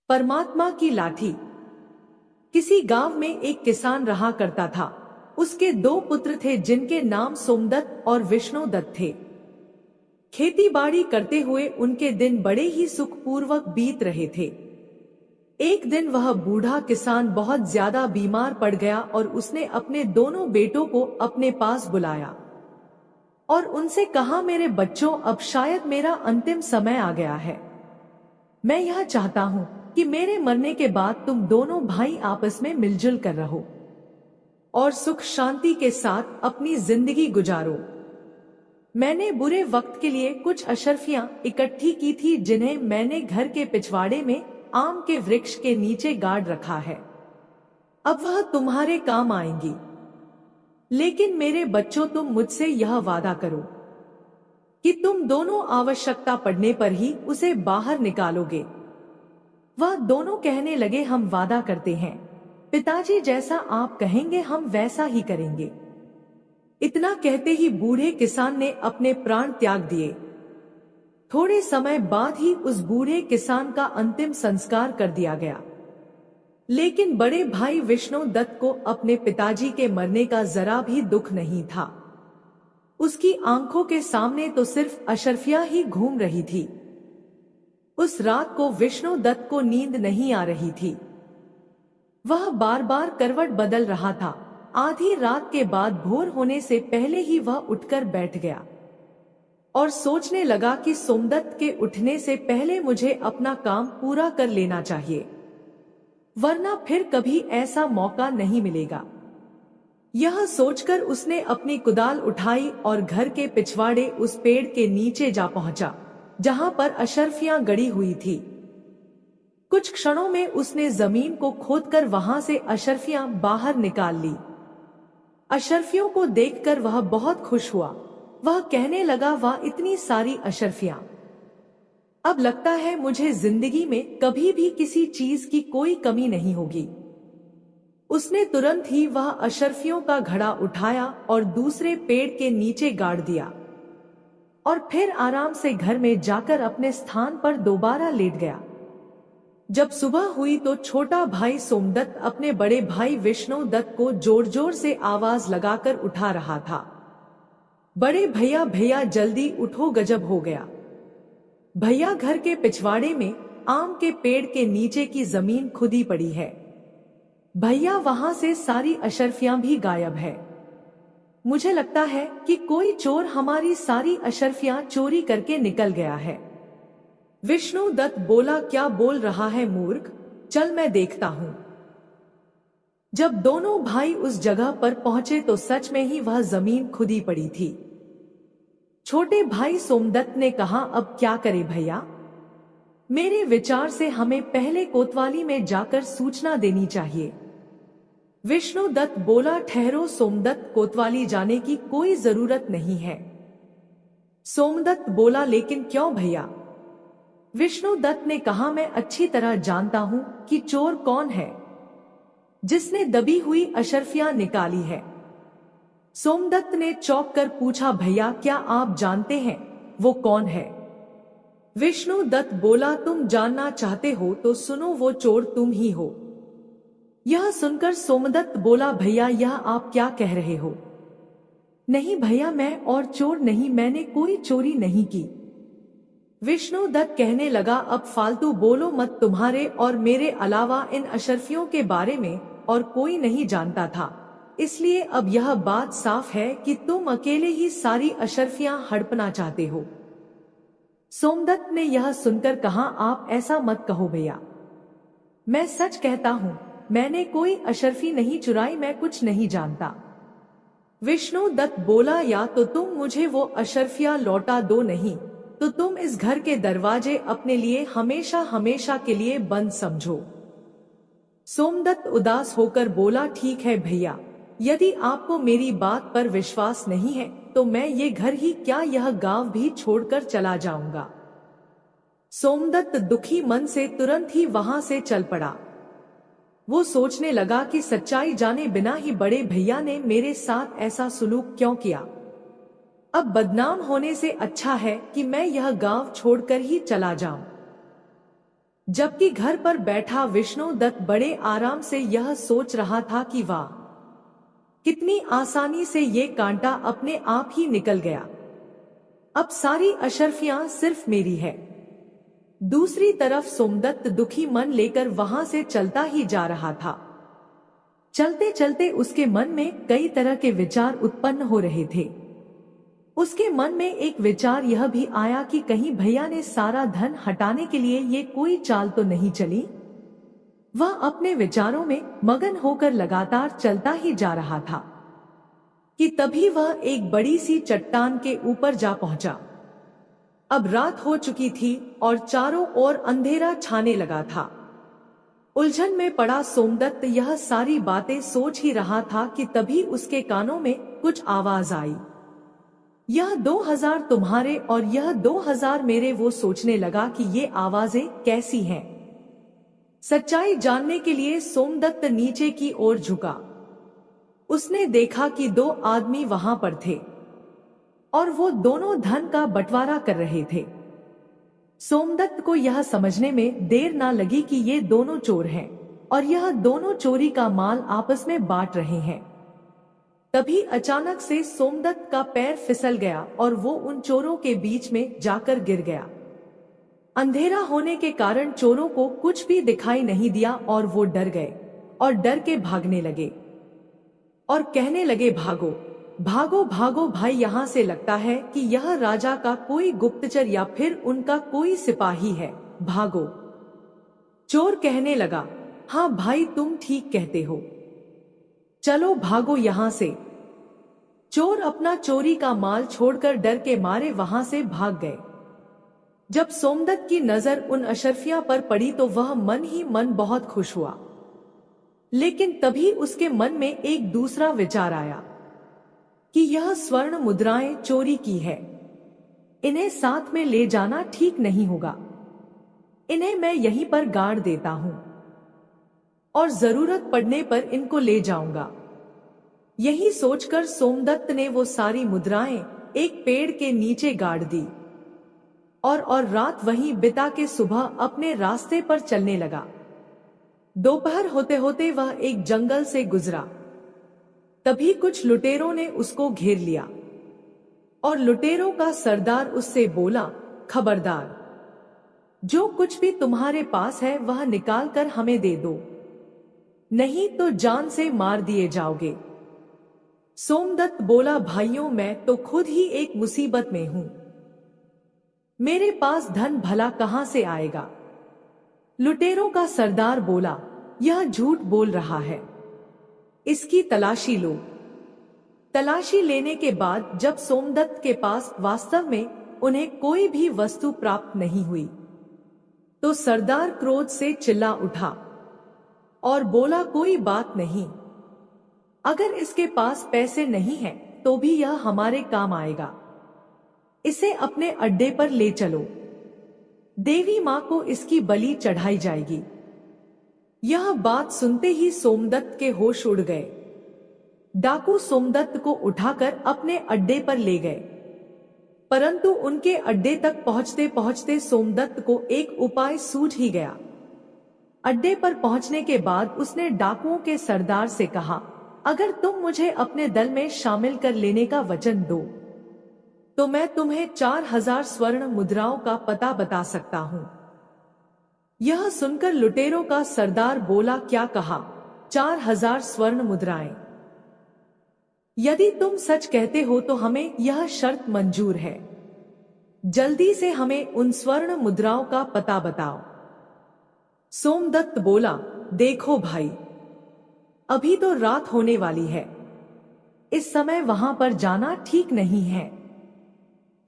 परमात्मा की लाठी। किसी गांव में एक किसान रहा करता था। उसके दो पुत्र थे जिनके नाम सोमदत्त और विष्णुदत्त थे। खेती बाड़ी करते हुए उनके दिन बड़े ही सुखपूर्वक बीत रहे थे। एक दिन वह बूढ़ा किसान बहुत ज्यादा बीमार पड़ गया और उसने अपने दोनों बेटों को अपने पास बुलाया और उनसे कहा, मेरे बच्चों, अब शायद मेरा अंतिम समय आ गया है। मैं यह चाहता हूँ कि मेरे मरने के बाद तुम दोनों भाई आपस में मिलजुल कर रहो और सुख शांति के साथ अपनी जिंदगी गुजारो। मैंने बुरे वक्त के लिए कुछ अशर्फियां इकट्ठी की थी जिन्हें मैंने घर के पिछवाड़े में आम के वृक्ष के नीचे गाड़ रखा है। अब वह तुम्हारे काम आएंगी। लेकिन मेरे बच्चों, तुम मुझसे यह वादा करो कि तुम दोनों आवश्यकता पड़ने पर ही उसे बाहर निकालोगे। वह दोनों कहने लगे, हम वादा करते हैं पिताजी, जैसा आप कहेंगे हम वैसा ही करेंगे। इतना कहते ही बूढ़े किसान ने अपने प्राण त्याग दिए। थोड़े समय बाद ही उस बूढ़े किसान का अंतिम संस्कार कर दिया गया। लेकिन बड़े भाई विष्णुदत्त को अपने पिताजी के मरने का जरा भी दुख नहीं था। उसकी आंखों के सामने तो सिर्फ अशर्फियां ही घूम रही थी। उस रात को विष्णुदत्त को नींद नहीं आ रही थी। वह बार बार करवट बदल रहा था। आधी रात के बाद भोर होने से पहले ही वह उठकर बैठ गया और सोचने लगा कि सोमदत्त के उठने से पहले मुझे अपना काम पूरा कर लेना चाहिए, वरना फिर कभी ऐसा मौका नहीं मिलेगा। यह सोचकर उसने अपनी कुदाल उठाई और घर के पिछवाड़े उस पेड़ के नीचे जा पहुंचा जहां पर अशर्फियां गड़ी हुई थी। कुछ क्षणों में उसने जमीन को खोदकर वहां से अशर्फियां बाहर निकाल ली। अशर्फियों को देखकर वह बहुत खुश हुआ। वह कहने लगा, वाह, इतनी सारी अशर्फियां! अब लगता है मुझे जिंदगी में कभी भी किसी चीज की कोई कमी नहीं होगी। उसने तुरंत ही वह अशर्फियों का घड़ा उठाया और दूसरे पेड़ के नीचे गाड़ दिया और फिर आराम से घर में जाकर अपने स्थान पर दोबारा लेट गया। जब सुबह हुई तो छोटा भाई सोमदत्त अपने बड़े भाई विष्णुदत्त को जोर जोर से आवाज लगाकर उठा रहा था। बड़े भैया, भैया जल्दी उठो, गजब हो गया। भैया, घर के पिछवाड़े में आम के पेड़ के नीचे की जमीन खुदी पड़ी है। भैया, वहां से सारी अशर्फियां भी गायब है। मुझे लगता है कि कोई चोर हमारी सारी अशर्फियां चोरी करके निकल गया है। विष्णुदत्त बोला, क्या बोल रहा है मूर्ख, चल मैं देखता हूं। जब दोनों भाई उस जगह पर पहुंचे तो सच में ही वह जमीन खुदी पड़ी थी। छोटे भाई सोमदत्त ने कहा, अब क्या करें भैया? मेरे विचार से हमें पहले कोतवाली में जाकर सूचना देनी चाहिए। विष्णुदत्त बोला, ठहरो सोमदत्त, कोतवाली जाने की कोई जरूरत नहीं है। सोमदत्त बोला, लेकिन क्यों भैया? विष्णुदत्त ने कहा, मैं अच्छी तरह जानता हूं कि चोर कौन है जिसने दबी हुई अशर्फियां निकाली है। सोमदत्त ने चौंक कर पूछा, भैया क्या आप जानते हैं वो कौन है? विष्णुदत्त बोला, तुम जानना चाहते हो तो सुनो, वो चोर तुम ही हो। यह सुनकर सोमदत्त बोला, भैया यह आप क्या कह रहे हो? नहीं भैया, मैं और चोर नहीं, मैंने कोई चोरी नहीं की। विष्णुदत्त कहने लगा, अब फालतू बोलो मत, तुम्हारे और मेरे अलावा इन अशर्फियों के बारे में और कोई नहीं जानता था, इसलिए अब यह बात साफ है कि तुम अकेले ही सारी अशर्फियां हड़पना चाहते हो। सोमदत्त ने यह सुनकर कहा, आप ऐसा मत कहो भैया, मैं सच कहता हूं, मैंने कोई अशर्फी नहीं चुराई, मैं कुछ नहीं जानता। विष्णुदत्त बोला, या तो तुम मुझे वो अशर्फियां लौटा दो, नहीं तो तुम इस घर के दरवाजे अपने लिए हमेशा हमेशा के लिए बंद समझो। सोमदत्त उदास होकर बोला, ठीक है भैया, यदि आपको मेरी बात पर विश्वास नहीं है तो मैं ये घर ही क्या, यह गांव भी छोड़कर चला जाऊंगा। सोमदत्त दुखी मन से तुरंत ही वहां से चल पड़ा। वो सोचने लगा कि सच्चाई जाने बिना ही बड़े भैया ने मेरे साथ ऐसा सुलूक क्यों किया। अब बदनाम होने से अच्छा है कि मैं यह गांव छोड़कर ही चला जाऊं। जबकि घर पर बैठा विष्णुदत्त बड़े आराम से यह सोच रहा था कि वाह, कितनी आसानी से ये कांटा अपने आप ही निकल गया। अब सारी अशर्फियां सिर्फ मेरी है। दूसरी तरफ सोमदत्त दुखी मन लेकर वहां से चलता ही जा रहा था। चलते चलते उसके मन में कई तरह के विचार उत्पन्न हो रहे थे। उसके मन में एक विचार यह भी आया कि कहीं भैया ने सारा धन हटाने के लिए ये कोई चाल तो नहीं चली। वह अपने विचारों में मगन होकर लगातार चलता ही जा रहा था कि तभी वह एक बड़ी सी चट्टान के ऊपर जा पहुंचा। अब रात हो चुकी थी और चारों ओर अंधेरा छाने लगा था। उलझन में पड़ा सोमदत्त यह सारी बातें सोच ही रहा था कि तभी उसके कानों में कुछ आवाज आई। यह 2000 तुम्हारे और यह 2000 मेरे। वो सोचने लगा कि ये आवाजें कैसी हैं। सच्चाई जानने के लिए सोमदत्त नीचे की ओर झुका। उसने देखा कि 2 आदमी वहां पर थे और वो दोनों धन का बंटवारा कर रहे थे। सोमदत्त को यह समझने में देर ना लगी कि ये दोनों चोर हैं और यह दोनों चोरी का माल आपस में बांट रहे हैं। तभी अचानक से सोमदत्त का पैर फिसल गया और वो उन चोरों के बीच में जाकर गिर गया। अंधेरा होने के कारण चोरों को कुछ भी दिखाई नहीं दिया और वो डर गए और डर के भागने लगे और कहने लगे, भागो भागो भागो भाई, यहां से लगता है कि यह राजा का कोई गुप्तचर या फिर उनका कोई सिपाही है, भागो। चोर कहने लगा, हाँ भाई तुम ठीक कहते हो, चलो भागो यहां से। चोर अपना चोरी का माल छोड़कर डर के मारे वहां से भाग गए। जब सोमदत्त की नजर उन अशर्फियां पर पड़ी तो वह मन ही मन बहुत खुश हुआ। लेकिन तभी उसके मन में एक दूसरा विचार आया कि यह स्वर्ण मुद्राएं चोरी की है, इन्हें साथ में ले जाना ठीक नहीं होगा। इन्हें मैं यहीं पर गाड़ देता हूं और जरूरत पड़ने पर इनको ले जाऊंगा। यही सोचकर सोमदत्त ने वो सारी मुद्राएं एक पेड़ के नीचे गाड़ दी और रात वहीं बिता के सुबह अपने रास्ते पर चलने लगा। दोपहर होते होते वह एक जंगल से गुजरा। तभी कुछ लुटेरों ने उसको घेर लिया और लुटेरों का सरदार उससे बोला, खबरदार, जो कुछ भी तुम्हारे पास है वह निकाल कर हमें दे दो, नहीं तो जान से मार दिए जाओगे। सोमदत्त बोला, भाइयों मैं तो खुद ही एक मुसीबत में हूं, मेरे पास धन भला कहां से आएगा। लुटेरों का सरदार बोला, यह झूठ बोल रहा है, इसकी तलाशी लो। तलाशी लेने के बाद जब सोमदत्त के पास वास्तव में उन्हें कोई भी वस्तु प्राप्त नहीं हुई तो सरदार क्रोध से चिल्ला उठा और बोला, कोई बात नहीं, अगर इसके पास पैसे नहीं हैं तो भी यह हमारे काम आएगा, इसे अपने अड्डे पर ले चलो, देवी मां को इसकी बलि चढ़ाई जाएगी। यह बात सुनते ही सोमदत्त के होश उड़ गए। डाकू सोमदत्त को उठाकर अपने अड्डे पर ले गए, परंतु उनके अड्डे तक पहुंचते पहुंचते सोमदत्त को एक उपाय सूझ ही गया। अड्डे पर पहुंचने के बाद उसने डाकुओं के सरदार से कहा, अगर तुम मुझे अपने दल में शामिल कर लेने का वचन दो तो मैं तुम्हें 4000 स्वर्ण मुद्राओं का पता बता सकता हूं। यह सुनकर लुटेरों का सरदार बोला, क्या कहा, 4000 स्वर्ण मुद्राएं? यदि तुम सच कहते हो तो हमें यह शर्त मंजूर है, जल्दी से हमें उन स्वर्ण मुद्राओं का पता बताओ। सोमदत्त बोला, देखो भाई, अभी तो रात होने वाली है, इस समय वहां पर जाना ठीक नहीं है,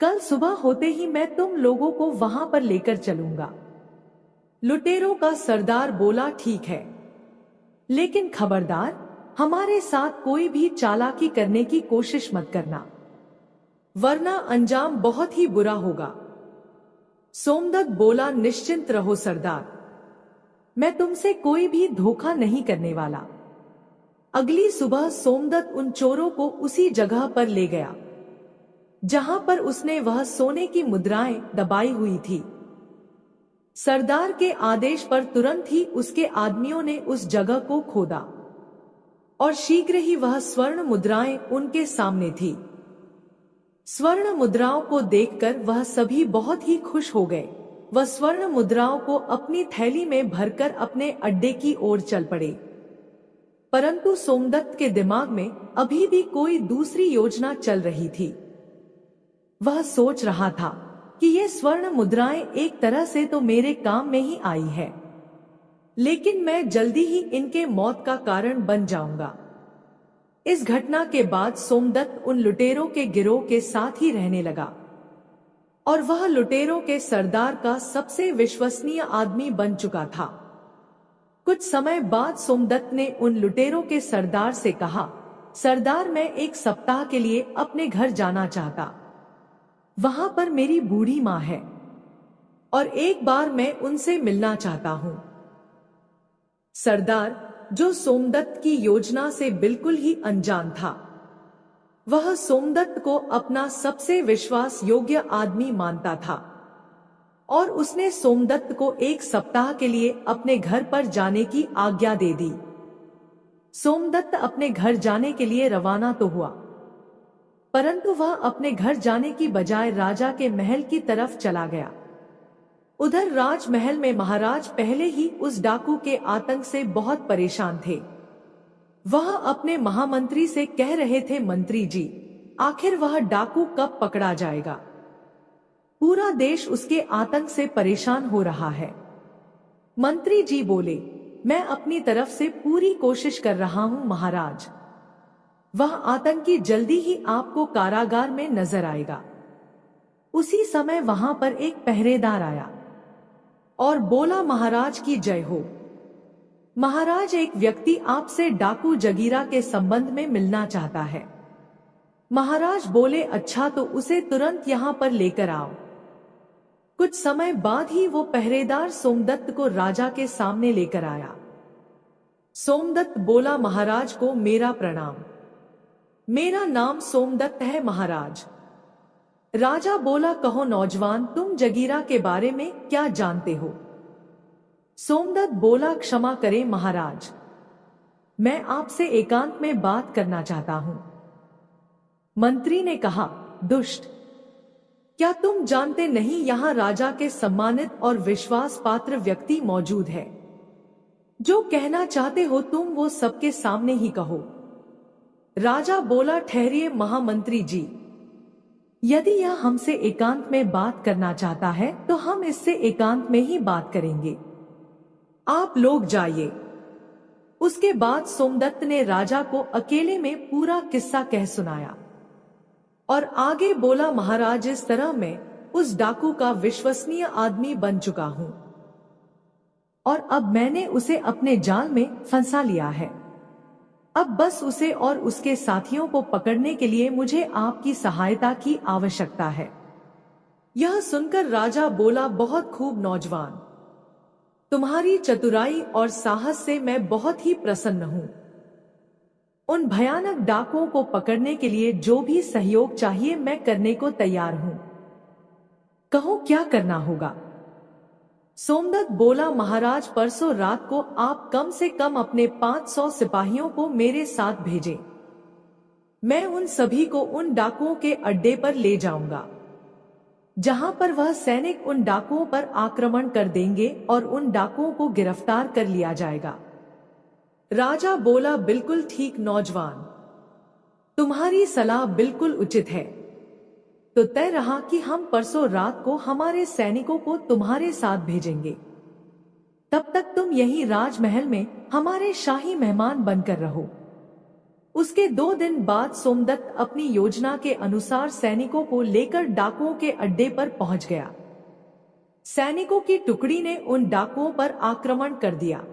कल सुबह होते ही मैं तुम लोगों को वहां पर लेकर चलूंगा। लुटेरों का सरदार बोला, ठीक है, लेकिन खबरदार, हमारे साथ कोई भी चालाकी करने की कोशिश मत करना, वरना अंजाम बहुत ही बुरा होगा। सोमदत्त बोला, निश्चिंत रहो सरदार, मैं तुमसे कोई भी धोखा नहीं करने वाला। अगली सुबह सोमदत्त उन चोरों को उसी जगह पर ले गया जहां पर उसने वह सोने की मुद्राएं दबाई हुई थी। सरदार के आदेश पर तुरंत ही उसके आदमियों ने उस जगह को खोदा और शीघ्र ही वह स्वर्ण मुद्राएं उनके सामने थी। स्वर्ण मुद्राओं को देखकर वह सभी बहुत ही खुश हो गए। वह स्वर्ण मुद्राओं को अपनी थैली में भरकर अपने अड्डे की ओर चल पड़े। परंतु सोमदत्त के दिमाग में अभी भी कोई दूसरी योजना चल रही थी। वह सोच रहा था कि ये स्वर्ण मुद्राएं एक तरह से तो मेरे काम में ही आई है, लेकिन मैं जल्दी ही इनके मौत का कारण बन जाऊंगा। इस घटना के बाद सोमदत्त उन लुटेरों के गिरोह के साथ ही रहने लगा और वह लुटेरों के सरदार का सबसे विश्वसनीय आदमी बन चुका था। कुछ समय बाद सोमदत्त ने उन लुटेरों के सरदार से कहा, सरदार, मैं एक सप्ताह के लिए अपने घर जाना चाहता। वहां पर मेरी बूढ़ी माँ है और एक बार मैं उनसे मिलना चाहता हूं। सरदार, जो सोमदत्त की योजना से बिल्कुल ही अनजान था, वह सोमदत्त को अपना सबसे विश्वास योग्य आदमी मानता था और उसने सोमदत्त को एक सप्ताह के लिए अपने घर पर जाने की आज्ञा दे दी। सोमदत्त अपने घर जाने के लिए रवाना तो हुआ, परंतु वह अपने घर जाने की बजाय राजा के महल की तरफ चला गया। उधर राजमहल में महाराज पहले ही उस डाकू के आतंक से बहुत परेशान थे। वह अपने महामंत्री से कह रहे थे, मंत्री जी, आखिर वह डाकू कब पकड़ा जाएगा? पूरा देश उसके आतंक से परेशान हो रहा है। मंत्री जी बोले, मैं अपनी तरफ से पूरी कोशिश कर रहा हूं महाराज। वह आतंकी जल्दी ही आपको कारागार में नजर आएगा। उसी समय वहां पर एक पहरेदार आया और बोला, महाराज की जय हो। महाराज, एक व्यक्ति आपसे डाकू जगीरा के संबंध में मिलना चाहता है। महाराज बोले, अच्छा तो उसे तुरंत यहाँ पर लेकर आओ। कुछ समय बाद ही वो पहरेदार सोमदत्त को राजा के सामने लेकर आया। सोमदत्त बोला, महाराज को मेरा प्रणाम। मेरा नाम सोमदत्त है महाराज। राजा बोला, कहो नौजवान, तुम जगीरा के बारे में क्या जानते हो? सोमदत्त बोला, क्षमा करें महाराज, मैं आपसे एकांत में बात करना चाहता हूं। मंत्री ने कहा, दुष्ट, क्या तुम जानते नहीं यहां राजा के सम्मानित और विश्वास पात्र व्यक्ति मौजूद है? जो कहना चाहते हो तुम वो सबके सामने ही कहो। राजा बोला, ठहरिए महामंत्री जी, यदि यह हमसे एकांत में बात करना चाहता है तो हम इससे एकांत में ही बात करेंगे। आप लोग जाइए। उसके बाद सोमदत्त ने राजा को अकेले में पूरा किस्सा कह सुनाया और आगे बोला, महाराज, इस तरह मैं उस डाकू का विश्वसनीय आदमी बन चुका हूं और अब मैंने उसे अपने जाल में फंसा लिया है। अब बस उसे और उसके साथियों को पकड़ने के लिए मुझे आपकी सहायता की आवश्यकता है। यह सुनकर राजा बोला, बहुत खूब नौजवान, तुम्हारी चतुराई और साहस से मैं बहुत ही प्रसन्न हूं। उन भयानक डाकुओं को पकड़ने के लिए जो भी सहयोग चाहिए मैं करने को तैयार हूं। कहो क्या करना होगा? सोमदत्त बोला, महाराज, परसों रात को आप कम से कम अपने 500 सिपाहियों को मेरे साथ भेजें। मैं उन सभी को उन डाकुओं के अड्डे पर ले जाऊंगा, जहां पर वह सैनिक उन डाकुओं पर आक्रमण कर देंगे और उन डाकुओं को गिरफ्तार कर लिया जाएगा। राजा बोला, बिल्कुल ठीक नौजवान, तुम्हारी सलाह बिल्कुल उचित है। तो तय रहा कि हम परसों रात को हमारे सैनिकों को तुम्हारे साथ भेजेंगे। तब तक तुम यहीं राजमहल में हमारे शाही मेहमान बनकर रहो। उसके 2 दिन बाद सोमदत्त अपनी योजना के अनुसार सैनिकों को लेकर डाकुओं के अड्डे पर पहुंच गया। सैनिकों की टुकड़ी ने उन डाकुओं पर आक्रमण कर दिया।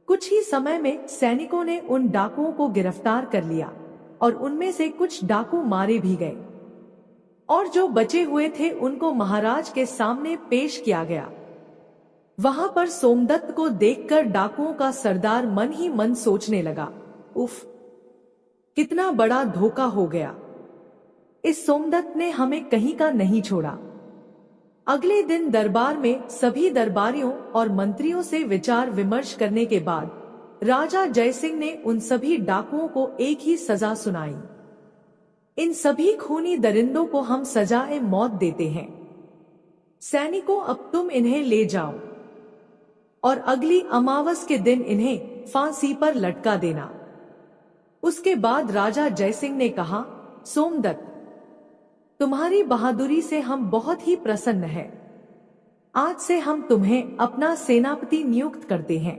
कुछ ही समय में सैनिकों ने उन डाकुओं को गिरफ्तार कर लिया और उनमें से कुछ डाकू मारे भी गए और जो बचे हुए थे उनको महाराज के सामने पेश किया गया। वहां पर सोमदत्त को देखकर डाकुओं का सरदार मन ही मन सोचने लगा, उफ, कितना बड़ा धोखा हो गया। इस सोमदत्त ने हमें कहीं का नहीं छोड़ा। अगले दिन दरबार में सभी दरबारियों और मंत्रियों से विचार विमर्श करने के बाद राजा जयसिंह ने उन सभी डाकुओं को एक ही सजा सुनाई। इन सभी खूनी दरिंदों को हम सजाए मौत देते हैं। सैनिकों, अब तुम इन्हें ले जाओ और अगली अमावस के दिन इन्हें फांसी पर लटका देना। उसके बाद राजा जयसिंह ने कहा, सोमदत्त, तुम्हारी बहादुरी से हम बहुत ही प्रसन्न हैं। आज से हम तुम्हें अपना सेनापति नियुक्त करते हैं।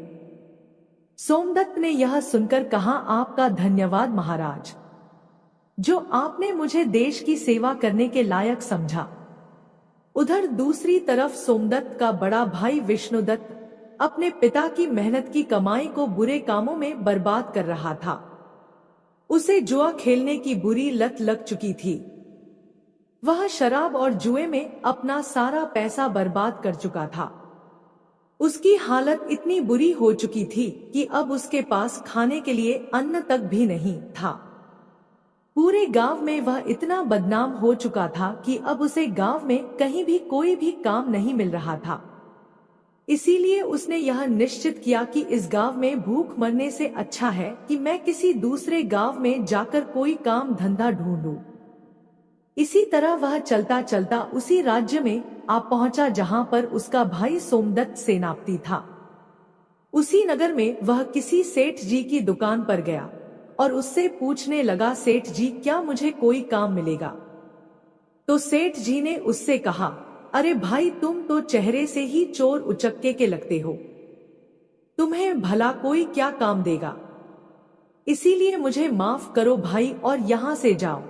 सोमदत्त ने यह सुनकर कहा, आपका धन्यवाद महाराज, जो आपने मुझे देश की सेवा करने के लायक समझा। उधर दूसरी तरफ सोमदत्त का बड़ा भाई विष्णुदत्त अपने पिता की मेहनत की कमाई को बुरे कामों में बर्बाद कर रहा था। उसे जुआ खेलने की बुरी लत लग चुकी थी। वह शराब और जुए में अपना सारा पैसा बर्बाद कर चुका था। उसकी हालत इतनी बुरी हो चुकी थी कि अब उसके पास खाने के लिए अन्न तक भी नहीं था। पूरे गांव में वह इतना बदनाम हो चुका था कि अब उसे गांव में कहीं भी कोई भी काम नहीं मिल रहा था। इसीलिए उसने यह निश्चित किया कि इस गांव में भूख मरने से अच्छा है कि मैं किसी दूसरे गांव में जाकर कोई काम धंधा ढूंढूं। इसी तरह वह चलता चलता उसी राज्य में आ पहुंचा जहां पर उसका भाई सोमदत्त सेनापति था। उसी नगर में वह किसी सेठ जी की दुकान पर गया और उससे पूछने लगा, सेठ जी, क्या मुझे कोई काम मिलेगा? तो सेठ जी ने उससे कहा, अरे भाई, तुम तो चेहरे से ही चोर उचक्के के लगते हो। तुम्हें भला कोई क्या काम देगा? इसीलिए मुझे माफ करो भाई और यहाँ से जाओ।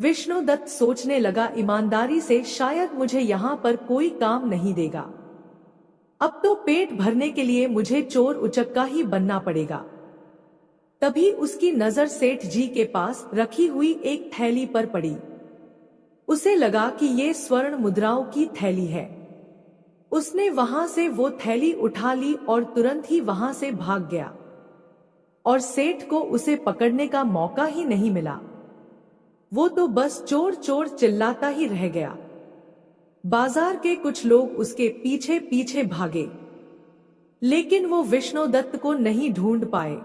विष्णुदत्त सोचने लगा, ईमानदारी से शायद मुझे यहाँ पर कोई काम नहीं देगा। अब तो पेट भरने के लिए मुझे चोर उचक्का ही बनना पड़ेगा। तभी उसकी नजर सेठ जी के पास रखी हुई एक थैली पर पड़ी। उसे लगा कि ये स्वर्ण मुद्राओं की थैली है। उसने वहां से वो थैली उठा ली और तुरंत ही वहां से भाग गया और सेठ को उसे पकड़ने का मौका ही नहीं मिला। वो तो बस चोर चोर चिल्लाता ही रह गया। बाजार के कुछ लोग उसके पीछे पीछे भागे, लेकिन वो विष्णुदत्त को नहीं ढूंढ पाए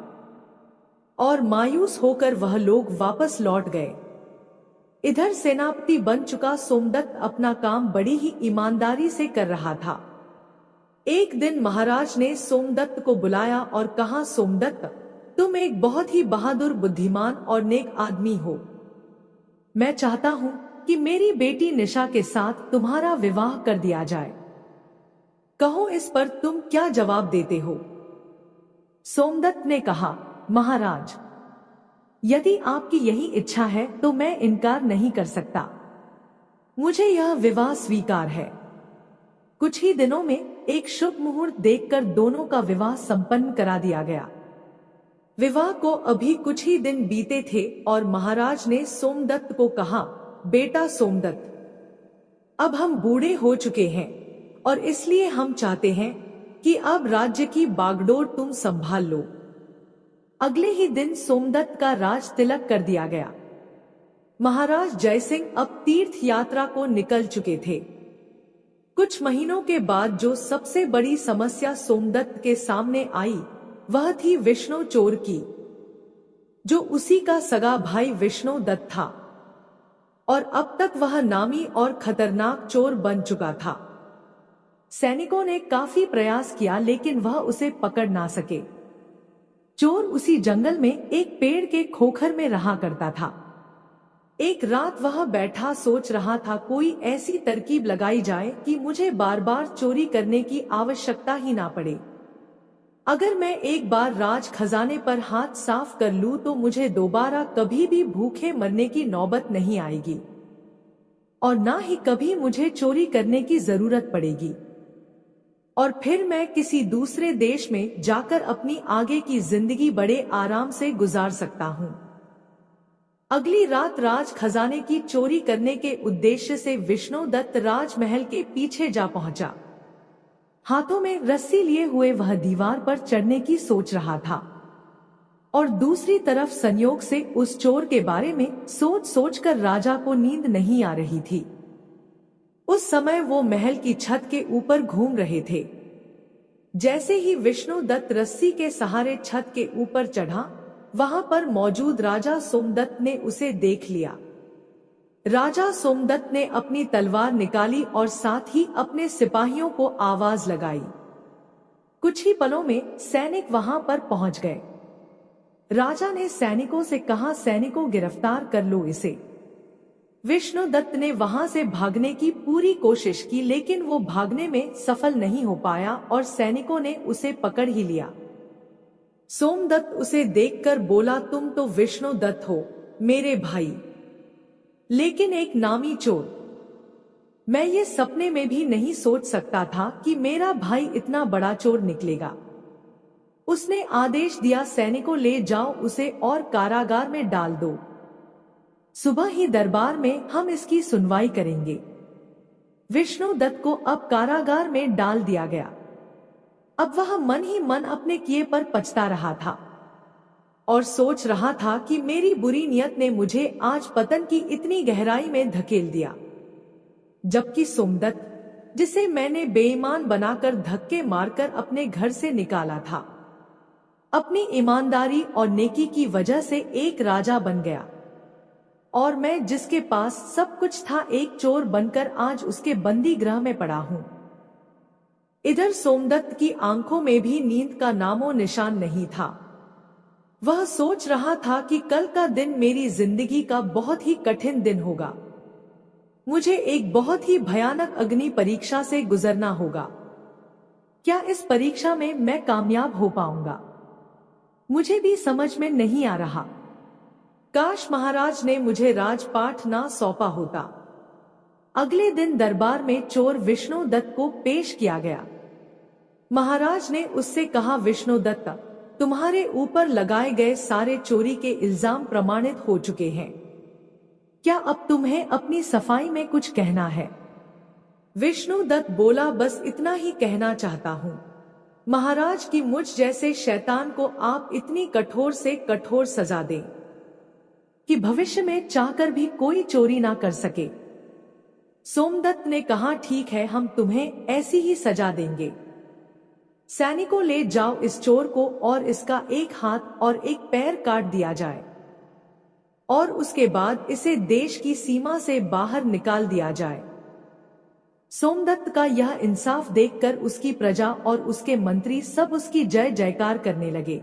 और मायूस होकर वह लोग वापस लौट गए। इधर सेनापति बन चुका सोमदत्त अपना काम बड़ी ही ईमानदारी से कर रहा था। एक दिन महाराज ने सोमदत्त को बुलाया और कहा, सोमदत्त, तुम एक बहुत ही बहादुर, बुद्धिमान और नेक आदमी हो। मैं चाहता हूं कि मेरी बेटी निशा के साथ तुम्हारा विवाह कर दिया जाए। कहो, इस पर तुम क्या जवाब देते हो? सोमदत्त ने कहा, महाराज, यदि आपकी यही इच्छा है तो मैं इनकार नहीं कर सकता। मुझे यह विवाह स्वीकार है। कुछ ही दिनों में एक शुभ मुहूर्त देखकर दोनों का विवाह संपन्न करा दिया गया। विवाह को अभी कुछ ही दिन बीते थे और महाराज ने सोमदत्त को कहा, बेटा सोमदत्त, अब हम बूढ़े हो चुके हैं और इसलिए हम चाहते हैं कि अब राज्य की बागडोर तुम संभाल लो। अगले ही दिन सोमदत्त का राज तिलक कर दिया गया। महाराज जयसिंह अब तीर्थ यात्रा को निकल चुके थे। कुछ महीनों के बाद जो सबसे बड़ी समस्या सोमदत्त के सामने आई वह थी विष्णु चोर की, जो उसी का सगा भाई विष्णुदत्त था और अब तक वह नामी और खतरनाक चोर बन चुका था। सैनिकों ने काफी प्रयास किया लेकिन वह उसे पकड़ ना सके। चोर उसी जंगल में एक पेड़ के खोखर में रहा करता था। एक रात वह बैठा सोच रहा था, कोई ऐसी तरकीब लगाई जाए कि मुझे बार बार चोरी करने की आवश्यकता ही ना पड़े। अगर मैं एक बार राज खजाने पर हाथ साफ कर लूं तो मुझे दोबारा कभी भी भूखे मरने की नौबत नहीं आएगी और ना ही कभी मुझे चोरी करने की जरूरत पड़ेगी और फिर मैं किसी दूसरे देश में जाकर अपनी आगे की जिंदगी बड़े आराम से गुजार सकता हूं। अगली रात राज खजाने की चोरी करने के उद्देश्य से विष्णुदत्त राजमहल के पीछे जा पहुंचा। हाथों में रस्सी लिए हुए वह दीवार पर चढ़ने की सोच रहा था और दूसरी तरफ संयोग से उस चोर के बारे में सोच सोचकर राजा को नींद नहीं आ रही थी। उस समय वो महल की छत के ऊपर घूम रहे थे। जैसे ही विष्णुदत्त रस्सी के सहारे छत के ऊपर चढ़ा, वहां पर मौजूद राजा सोमदत्त ने उसे देख लिया। राजा सोमदत्त ने अपनी तलवार निकाली और साथ ही अपने सिपाहियों को आवाज लगाई। कुछ ही पलों में सैनिक वहां पर पहुंच गए। राजा ने सैनिकों से कहा, सैनिकों गिरफ्तार कर लो इसे। विष्णुदत्त ने वहां से भागने की पूरी कोशिश की, लेकिन वो भागने में सफल नहीं हो पाया और सैनिकों ने उसे पकड़ ही लिया। सोमदत्त उसे देखकर बोला, तुम तो विष्णुदत्त हो मेरे भाई, लेकिन एक नामी चोर। मैं ये सपने में भी नहीं सोच सकता था कि मेरा भाई इतना बड़ा चोर निकलेगा। उसने आदेश दिया, सैनिकों ले जाओ उसे और कारागार में डाल दो। सुबह ही दरबार में हम इसकी सुनवाई करेंगे। विष्णुदत्त को अब कारागार में डाल दिया गया। अब वह मन ही मन अपने किए पर पछता रहा था और सोच रहा था कि मेरी बुरी नियत ने मुझे आज पतन की इतनी गहराई में धकेल दिया। जबकि सोमदत्त, जिसे मैंने बेईमान बनाकर धक्के मारकर अपने घर से निकाला था, अपनी ईमानदारी और नेकी की वजह से एक राजा बन गया, और मैं जिसके पास सब कुछ था एक चोर बनकर आज उसके बंदी गृह में पड़ा हूं। इधर सोमदत्त की आंखों में भी नींद का नामो निशान नहीं था। वह सोच रहा था कि कल का दिन मेरी जिंदगी का बहुत ही कठिन दिन होगा। मुझे एक बहुत ही भयानक अग्नि परीक्षा से गुजरना होगा। क्या इस परीक्षा में मैं कामयाब हो पाऊंगा? मुझे भी समझ में नहीं आ रहा। काश महाराज ने मुझे राजपाट ना सौंपा होता। अगले दिन दरबार में चोर विष्णुदत्त को पेश किया गया। महाराज ने उससे कहा, विष्णुदत्त, तुम्हारे ऊपर लगाए गए सारे चोरी के इल्जाम प्रमाणित हो चुके हैं। क्या अब तुम्हें अपनी सफाई में कुछ कहना है? विष्णुदत्त बोला, बस इतना ही कहना चाहता हूँ महाराज कि मुझ जैसे शैतान को आप इतनी कठोर से कठोर सजा दें कि भविष्य में चाहकर भी कोई चोरी ना कर सके। सोमदत्त ने कहा, ठीक है, हम तुम्हें ऐसी ही सजा देंगे। सैनिकों, ले जाओ इस चोर को और इसका एक हाथ और एक पैर काट दिया जाए और उसके बाद इसे देश की सीमा से बाहर निकाल दिया जाए। सोमदत्त का यह इंसाफ देखकर उसकी प्रजा और उसके मंत्री सब उसकी जय जयकार करने लगे।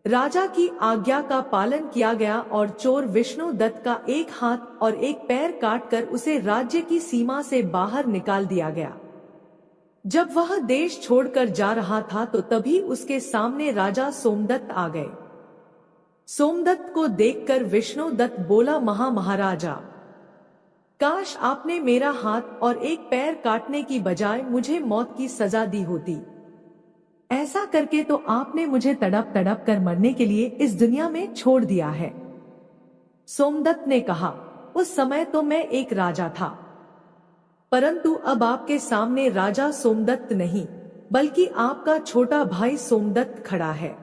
राजा की आज्ञा का पालन किया गया और चोर विष्णुदत्त का एक हाथ और एक पैर काटकर उसे राज्य की सीमा से बाहर निकाल दिया गया। जब वह देश छोड़कर जा रहा था तो तभी उसके सामने राजा सोमदत्त आ गए। सोमदत्त को देखकर विष्णुदत्त बोला, महाराजा, काश आपने मेरा हाथ और एक पैर काटने की बजाय मुझे मौत की सजा दी होती। ऐसा करके तो आपने मुझे तड़प तड़प कर मरने के लिए इस दुनिया में छोड़ दिया है। सोमदत्त ने कहा, उस समय तो मैं एक राजा था, परंतु अब आपके सामने राजा सोमदत्त नहीं बल्कि आपका छोटा भाई सोमदत्त खड़ा है।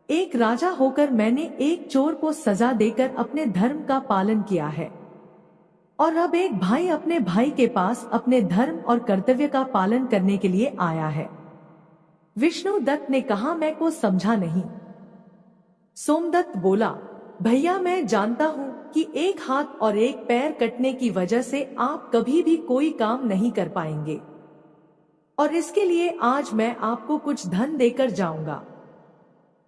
एक राजा होकर मैंने एक चोर को सजा देकर अपने धर्म का पालन किया है, और अब एक भाई अपने भाई के पास अपने धर्म और कर्तव्य का पालन करने के लिए आया है। विष्णुदत्त ने कहा, मैं को समझा नहीं। सोमदत्त बोला, भैया, मैं जानता हूँ कि एक हाथ और एक पैर कटने की वजह से आप कभी भी कोई काम नहीं कर पाएंगे, और इसके लिए आज मैं आपको कुछ धन देकर जाऊंगा।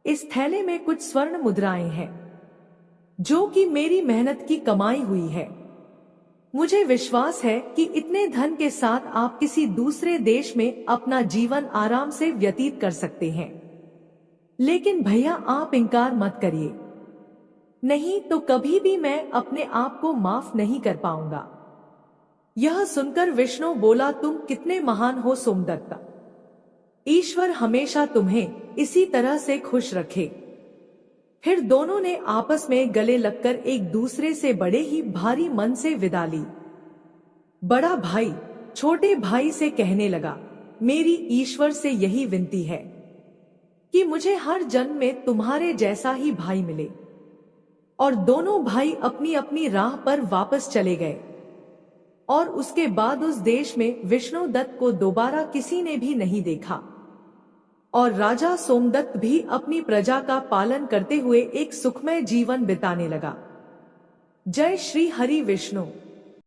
इस थैले में कुछ स्वर्ण मुद्राएं हैं जो कि मेरी मेहनत की कमाई हुई है। मुझे विश्वास है कि इतने धन के साथ आप किसी दूसरे देश में अपना जीवन आराम से व्यतीत कर सकते हैं। लेकिन भैया, आप इनकार मत करिए, नहीं तो कभी भी मैं अपने आप को माफ नहीं कर पाऊंगा। यह सुनकर विष्णु बोला, तुम कितने महान हो सोमदत्त। ईश्वर हमेशा तुम्हें इसी तरह से खुश रखे। फिर दोनों ने आपस में गले लगकर एक दूसरे से बड़े ही भारी मन से विदा ली। बड़ा भाई छोटे भाई से कहने लगा, मेरी ईश्वर से यही विनती है कि मुझे हर जन्म में तुम्हारे जैसा ही भाई मिले। और दोनों भाई अपनी अपनी राह पर वापस चले गए। और उसके बाद उस देश में विष्णुदत्त को दोबारा किसी ने भी नहीं देखा। और राजा सोमदत्त भी अपनी प्रजा का पालन करते हुए एक सुखमय जीवन बिताने लगा। जय श्री हरि विष्णु।